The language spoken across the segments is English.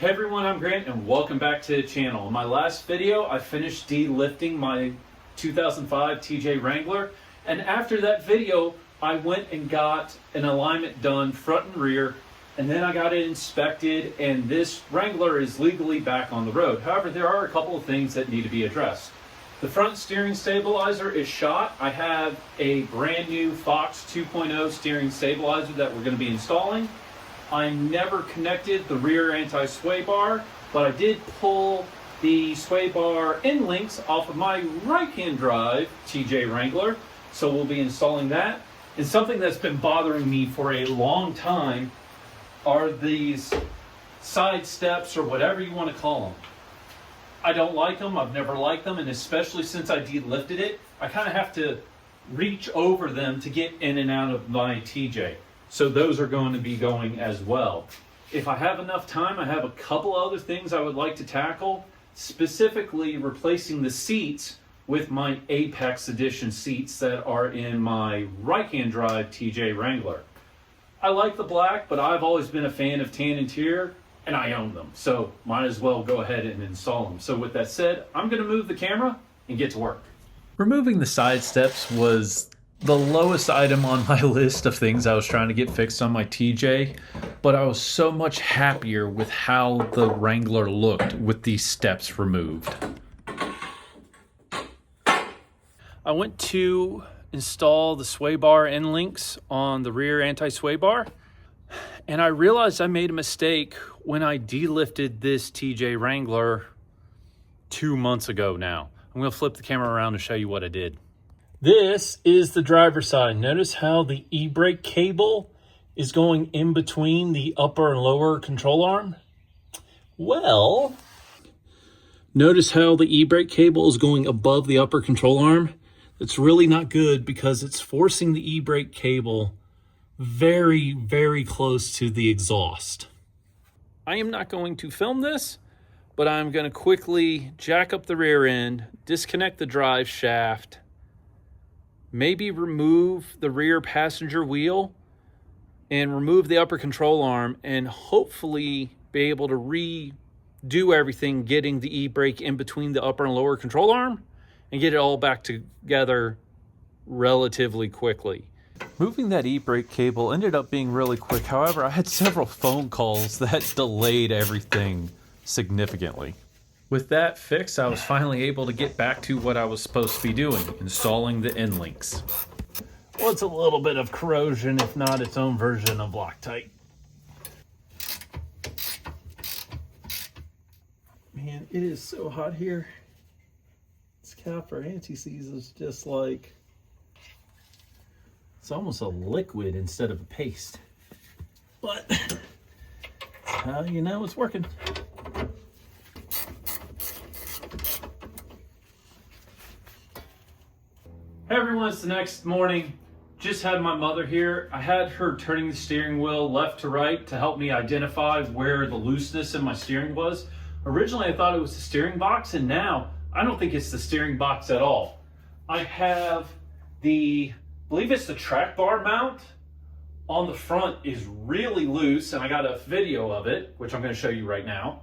Hey everyone, I'm Grant and welcome back to the channel. In my last video, I finished delifting my 2005 TJ Wrangler, and after that video, I went and got an alignment done front and rear, and then I got it inspected, and this Wrangler is legally back on the road. However, there are a couple of things that need to be addressed. The front steering stabilizer is shot. I have a brand new Fox 2.0 steering stabilizer that we're going to be installing. I never connected the rear anti-sway bar, but I did pull the sway bar end links off of my right-hand drive TJ Wrangler, so we'll be installing that. And something that's been bothering me for a long time are these side steps, or whatever you want to call them. I don't like them, I've never liked them, and especially since I delifted it, I kind of have to reach over them to get in and out of my TJ. So those are going to be going as well. If I have enough time, I have a couple other things I would like to tackle, specifically replacing the seats with my Apex Edition seats that are in my right-hand drive TJ Wrangler. I like the black, but I've always been a fan of tan interior, and I own them, so might as well go ahead and install them. So with that said, I'm going to move the camera and get to work. Removing the side steps was the lowest item on my list of things I was trying to get fixed on my TJ, but I was so much happier with how the Wrangler looked with these steps removed. I went to install the sway bar end links on the rear anti-sway bar, and I realized I made a mistake when I delifted this TJ Wrangler 2 months ago now. I'm going to flip the camera around to show you what I did. This is the driver's side. Notice how the e-brake cable is going in between the upper and lower control arm? Well, notice how the e-brake cable is going above the upper control arm? It's really not good because it's forcing the e-brake cable very, very close to the exhaust. I am not going to film this, but I'm going to quickly jack up the rear end, disconnect the drive shaft, maybe remove the rear passenger wheel and remove the upper control arm, and hopefully be able to redo everything, getting the e-brake in between the upper and lower control arm and get it all back together relatively quickly. Moving that e-brake cable ended up being really quick. However, I had several phone calls that delayed everything significantly. With that fix, I was finally able to get back to what I was supposed to be doing, installing the end links. Well, it's a little bit of corrosion, if not its own version of Loctite. Man, it is so hot here. This copper anti-seize is just like, it's almost a liquid instead of a paste. But that's how you know it's working. Hey everyone, it's the next morning. Just had my mother here. I had her turning the steering wheel left to right to help me identify where the looseness in my steering was. Originally I thought it was the steering box, and now I don't think it's the steering box at all. I have I believe it's the track bar mount on the front is really loose, and I got a video of it, which I'm going to show you right now.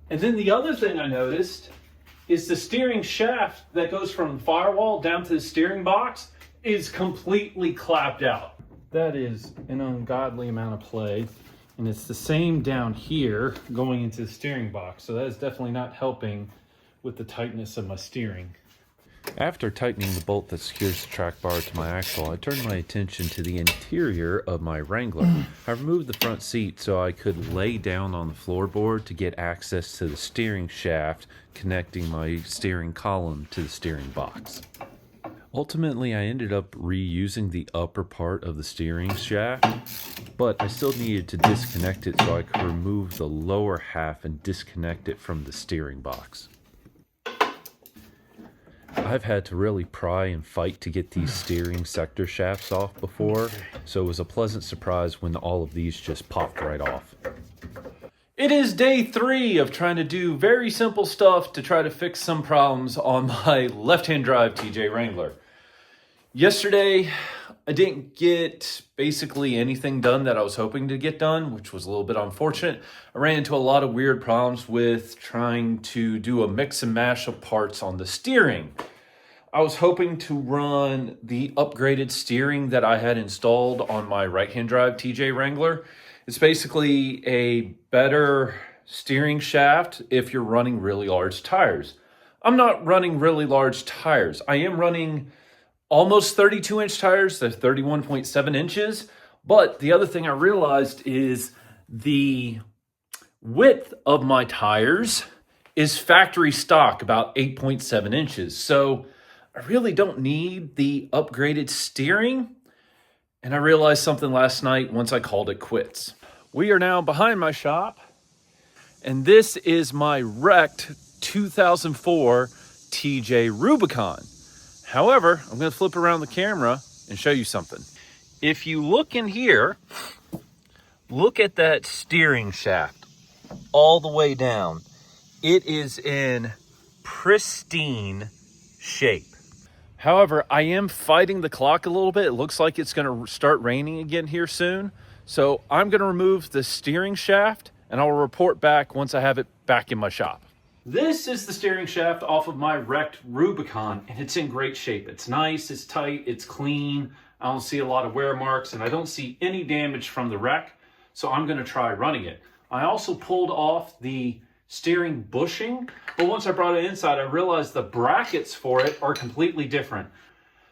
And then the other thing I noticed is the steering shaft that goes from the firewall down to the steering box is completely clapped out. That is an ungodly amount of play. And it's the same down here going into the steering box. So that is definitely not helping with the tightness of my steering. After tightening the bolt that secures the track bar to my axle, I turned my attention to the interior of my Wrangler. I removed the front seat so I could lay down on the floorboard to get access to the steering shaft, connecting my steering column to the steering box. Ultimately, I ended up reusing the upper part of the steering shaft, but I still needed to disconnect it so I could remove the lower half and disconnect it from the steering box. I've had to really pry and fight to get these steering sector shafts off before, so it was a pleasant surprise when all of these just popped right off. It is day 3 of trying to do very simple stuff to try to fix some problems on my left-hand drive TJ Wrangler. Yesterday, I didn't get basically anything done that I was hoping to get done, which was a little bit unfortunate. I ran into a lot of weird problems with trying to do a mix and mash of parts on the steering. I was hoping to run the upgraded steering that I had installed on my right-hand drive TJ Wrangler. It's basically a better steering shaft if you're running really large tires. I'm not running really large tires. I am running almost 32-inch tires. They're 31.7 inches. But the other thing I realized is the width of my tires is factory stock, about 8.7 inches. So I really don't need the upgraded steering. And I realized something last night once I called it quits. We are now behind my shop, and this is my wrecked 2004 TJ Rubicon. However, I'm going to flip around the camera and show you something. If you look in here, look at that steering shaft all the way down. It is in pristine shape. However, I am fighting the clock a little bit. It looks like it's going to start raining again here soon. So I'm going to remove the steering shaft, and I'll report back once I have it back in my shop. This is the steering shaft off of my wrecked Rubicon, and it's in great shape. It's nice, it's tight, it's clean. I don't see a lot of wear marks, and I don't see any damage from the wreck, so I'm going to try running it. I also pulled off the steering bushing, but once I brought it inside, I realized the brackets for it are completely different.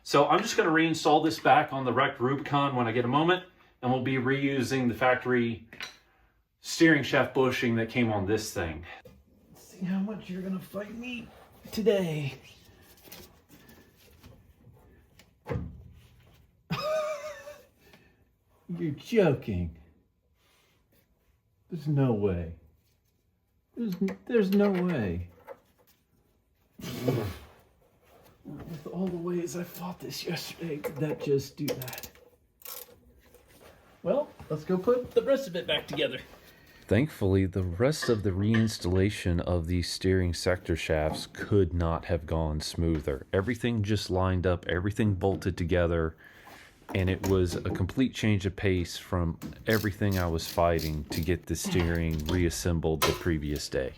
So I'm just going to reinstall this back on the wrecked Rubicon when I get a moment, and we'll be reusing the factory steering shaft bushing that came on this thing. See how much you're gonna fight me today. You're joking. There's no way. There's no way. With all the ways I fought this yesterday, did that just do that? Well, let's go put the rest of it back together. Thankfully, the rest of the reinstallation of these steering sector shafts could not have gone smoother. Everything just lined up, everything bolted together, and it was a complete change of pace from everything I was fighting to get the steering reassembled the previous day.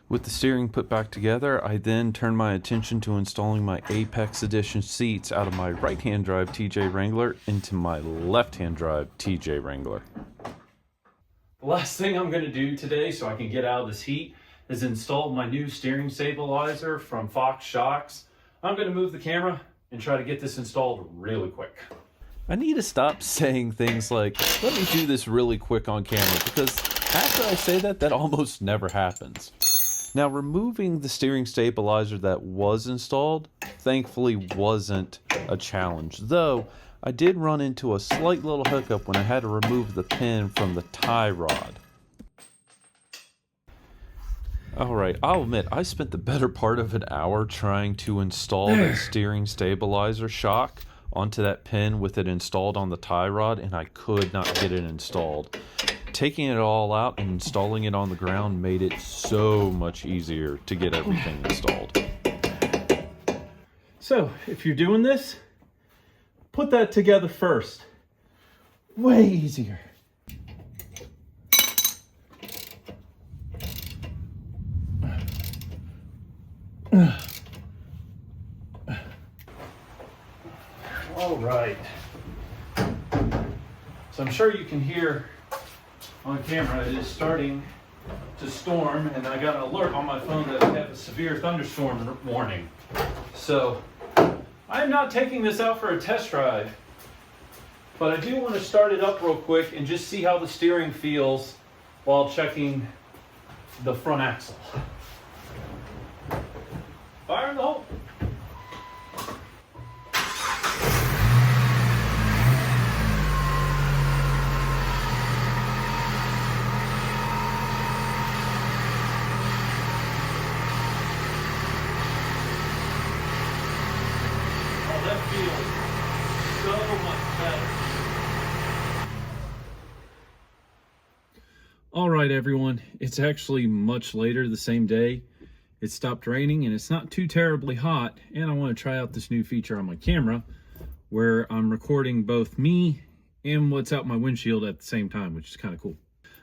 With the steering put back together, I then turned my attention to installing my Apex Edition seats out of my right-hand drive TJ Wrangler into my left-hand drive TJ Wrangler. The last thing I'm going to do today so I can get out of this heat is install my new steering stabilizer from Fox Shocks. I'm going to move the camera and try to get this installed really quick. I need to stop saying things like, let me do this really quick on camera, because after I say that, that almost never happens. Now, removing the steering stabilizer that was installed, thankfully wasn't a challenge, though I did run into a slight little hiccup when I had to remove the pin from the tie rod. Alright, I'll admit, I spent the better part of an hour trying to install that steering stabilizer shock onto that pin with it installed on the tie rod, and I could not get it installed. Taking it all out and installing it on the ground made it so much easier to get everything installed. So, if you're doing this, put that together first. Way easier. All right. So I'm sure you can hear on camera it is starting to storm, and I got an alert on my phone that I have a severe thunderstorm warning. So I'm not taking this out for a test drive, but I do want to start it up real quick and just see how the steering feels while checking the front axle. Fire in the hole. Feels so much better. All right, everyone. It's actually much later the same day. It stopped raining and it's not too terribly hot, and I want to try out this new feature on my camera where I'm recording both me and what's out my windshield at the same time, which is kind of cool.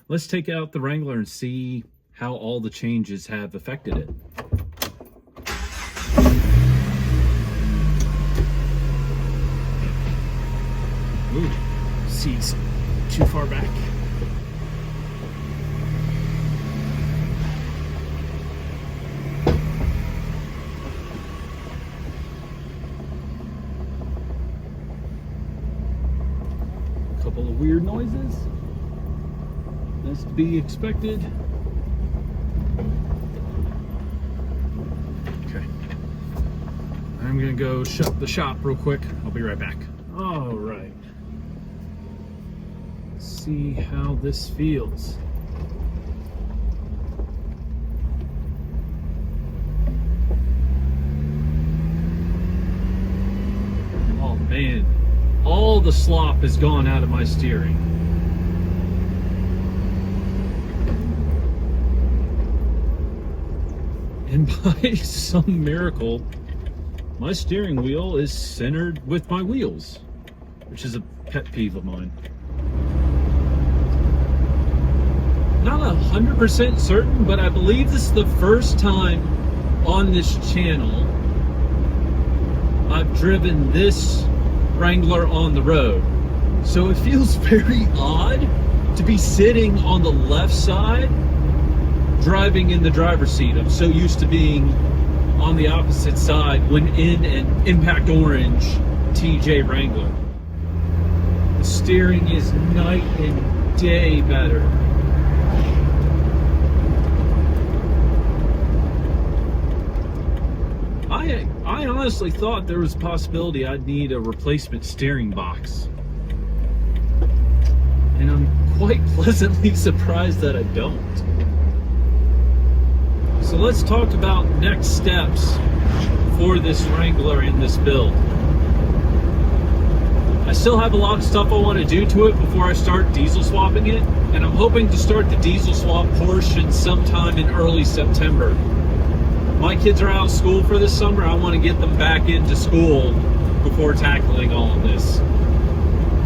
Let's take out the Wrangler and see how all the changes have affected it. Ooh, seat's too far back. Couple of weird noises. That's to be expected. Okay. I'm gonna go shut the shop real quick. I'll be right back. All right. Let's see how this feels. Oh man. All the slop has gone out of my steering. And by some miracle, my steering wheel is centered with my wheels, which is a pet peeve of mine. Not 100% certain, but I believe this is the first time on this channel I've driven this Wrangler on the road. So it feels very odd to be sitting on the left side driving in the driver's seat. I'm so used to being on the opposite side when in an impact orange TJ Wrangler. The steering is night and day better. I honestly thought there was a possibility I'd need a replacement steering box. And I'm quite pleasantly surprised that I don't. So let's talk about next steps for this Wrangler in this build. I still have a lot of stuff I want to do to it before I start diesel swapping it, and I'm hoping to start the diesel swap portion sometime in early September. My kids are out of school for this summer. I want to get them back into school before tackling all of this.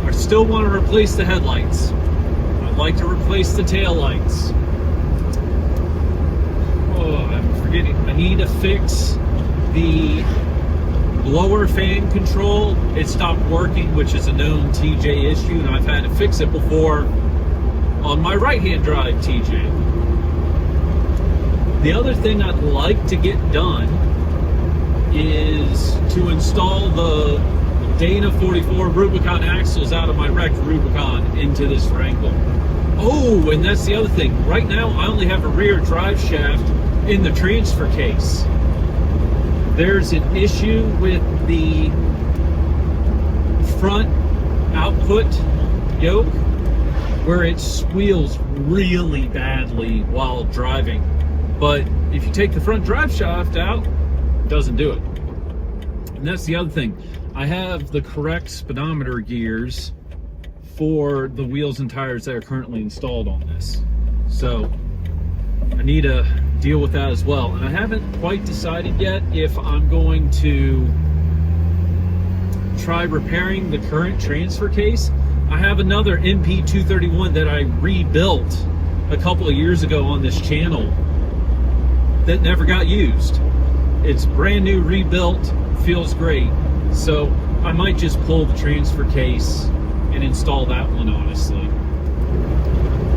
I still want to replace the headlights. I'd like to replace the taillights. Oh, I'm forgetting. I need to fix the blower fan control. It stopped working, which is a known TJ issue, and I've had to fix it before on my right-hand drive TJ. The other thing I'd like to get done is to install the Dana 44 Rubicon axles out of my wrecked Rubicon into this Wrangler. Oh, and that's the other thing. Right now, I only have a rear drive shaft in the transfer case. There's an issue with the front output yoke where it squeals really badly while driving. But if you take the front drive shaft out, it doesn't do it. And that's the other thing. I have the correct speedometer gears for the wheels and tires that are currently installed on this. So I need to deal with that as well. And I haven't quite decided yet if I'm going to try repairing the current transfer case. I have another MP231 that I rebuilt a couple of years ago on this channel that never got used. It's brand new, rebuilt, feels great. So I might just pull the transfer case and install that one, honestly.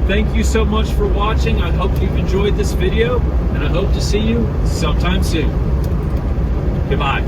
Thank you so much for watching. I hope you've enjoyed this video, and I hope to see you sometime soon. Goodbye.